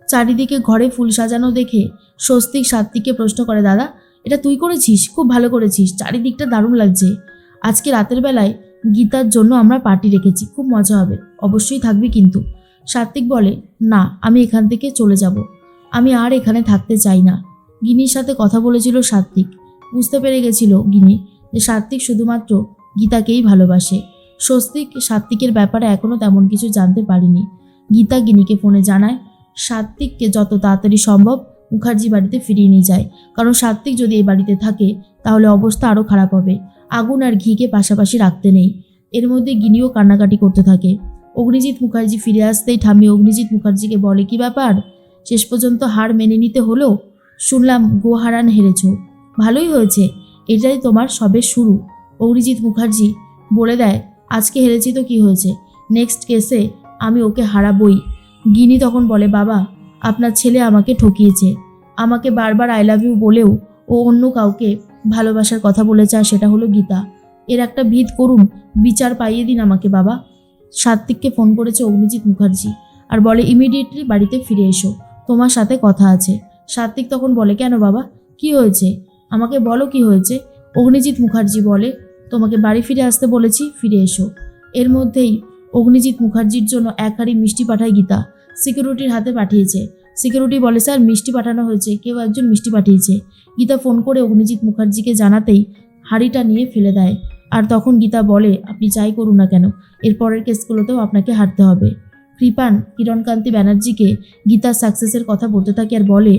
চারিদিকে ঘরে ফুল সাজানো দেখে স্বস্তিক সাত্বিককে প্রশ্ন করে, দাদা এটা তুই করেছিস? খুব ভালো করেছিস, চারিদিকটা দারুণ লাগছে। আজকে রাতের বেলায় গীতার জন্য আমরা পার্টি রেখেছি, খুব মজা হবে, অবশ্যই থাকবি কিন্তু। সাত্বিক বলে, না আমি এখান থেকে চলে যাব, আমি আর এখানে থাকতে চাই না। গিনির সাথে কথা বলেছিল সাত্বিক, বুঝতে পেরে গেছিল গিনি যে সাত্বিক শুধুমাত্র গীতাকেই ভালোবাসে। স্বস্তিক সাত্বিকের ব্যাপারে এখনও তেমন কিছু জানতে পারেনি। গীতা গিনিকে ফোনে জানায় সাত্বিককে যত তাড়াতাড়ি সম্ভব মুখার্জি বাড়িতে ফিরিয়ে নিয়ে যায়, কারণ সাত্বিক যদি এই বাড়িতে থাকে তাহলে অবস্থা আরও খারাপ হবে। আগুন আর ঘিকে পাশাপাশি রাখতে নেই। এর মধ্যে গিনিও কান্নাকাটি করতে থাকে। অগ্নিজিৎ মুখার্জি ফিরে আসতেই ঠাম্মি অগ্নিজিৎ মুখার্জিকে বলে, কি ব্যাপার, শেষ পর্যন্ত হার মেনে নিতে হলো? শুনলাম গোহারান হেরেছ, ভালোই হয়েছে, এটাই তোমার সবে শুরু। অগ্নিজিৎ মুখার্জি বলে দেয়, আজকে হেরেছি তো কি হয়েছে, নেক্সট কেসে আমি ওকে হারাবই। গিনি তখন বলে, বাবা আপনার ছেলে আমাকে ঠকিয়েছে, আমাকে বারবার আই লাভ ইউ বলেও ও অন্য কাউকে ভালোবাসার কথা বলেছে, আর সেটা হলো গীতা। এর একটা ভিত করুন বিচার পাইয়ে দিন আমাকে বাবা। সাত্বিককে ফোন করেছে অগ্নিজিৎ মুখার্জি আর বলে, ইমিডিয়েটলি বাড়িতে ফিরে এসো, তোমার সাথে কথা আছে। সাত্বিক তখন বলে, কেন বাবা, কি হয়েছে, আমাকে বলো কি হয়েছে। অগ্নিজিৎ মুখার্জি বলে, তোমাকে বাড়ি ফিরে আসতে বলেছি, ফিরে এসো। এর মধ্যেই অগ্নিজিৎ মুখার্জির জন্য এক হাঁড়ি মিষ্টি পাঠায় গীতা, সিকিউরিটির হাতে পাঠিয়েছে। সিকিউরিটি বলে, স্যার মিষ্টি পাঠানো হয়েছে, কেউ একজন মিষ্টি পাঠিয়েছে। গীতা ফোন করে অগ্নিজিৎ মুখার্জিকে জানাতেই হাঁড়িটা নিয়ে ফেলে দেয়। আর তখন গীতা বলে, আপনি যাই করুন না কেন এরপরের কেসগুলোতেও আপনাকে হারতে হবে। কৃপান কিরণকান্তি ব্যানার্জিকে গীতার সাকসেসের কথা বলতে থাকে আর বলে,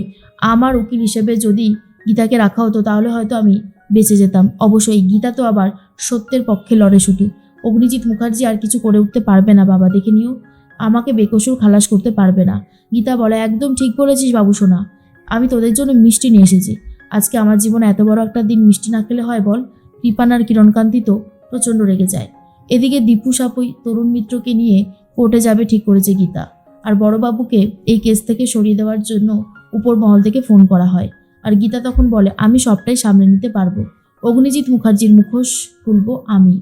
আমার উকিল হিসেবে যদি গীতাকে রাখা হতো তাহলে হয়তো আমি বেঁচে যেতাম। অবশ্যই গীতা তো আবার সত্যের পক্ষে লড়ে শুধু। অগ্নিজিৎ মুখার্জি আর কিছু করে উঠতে পারবে না বাবা, দেখে নিও, আমাকে বেকসুর খালাস করতে পারবে না। গীতা বলে, একদম ঠিক বলেছিস বাবু সোনা, আমি তোদের জন্য মিষ্টি নিয়ে এসেছি। আজকে আমার জীবনে এত বড় একটা দিন মিষ্টি না খেলে হয় বল? কৃপান আর কিরণকান্তি তো প্রচণ্ড রেগে যায়। এদিকে দীপু সাপুই তরুণ মিত্রকে নিয়ে কোর্টে যাবে ঠিক করেছে গীতা, আর বড়বাবুকে এই কেস থেকে সরিয়ে দেওয়ার জন্য উপর মহল থেকে ফোন করা হয়। আর গীতা তখন বলে, আমি সবটাই সামলে নিতে পারবো, অগ্নিজিৎ মুখার্জির মুখোশ খুলবো আমি।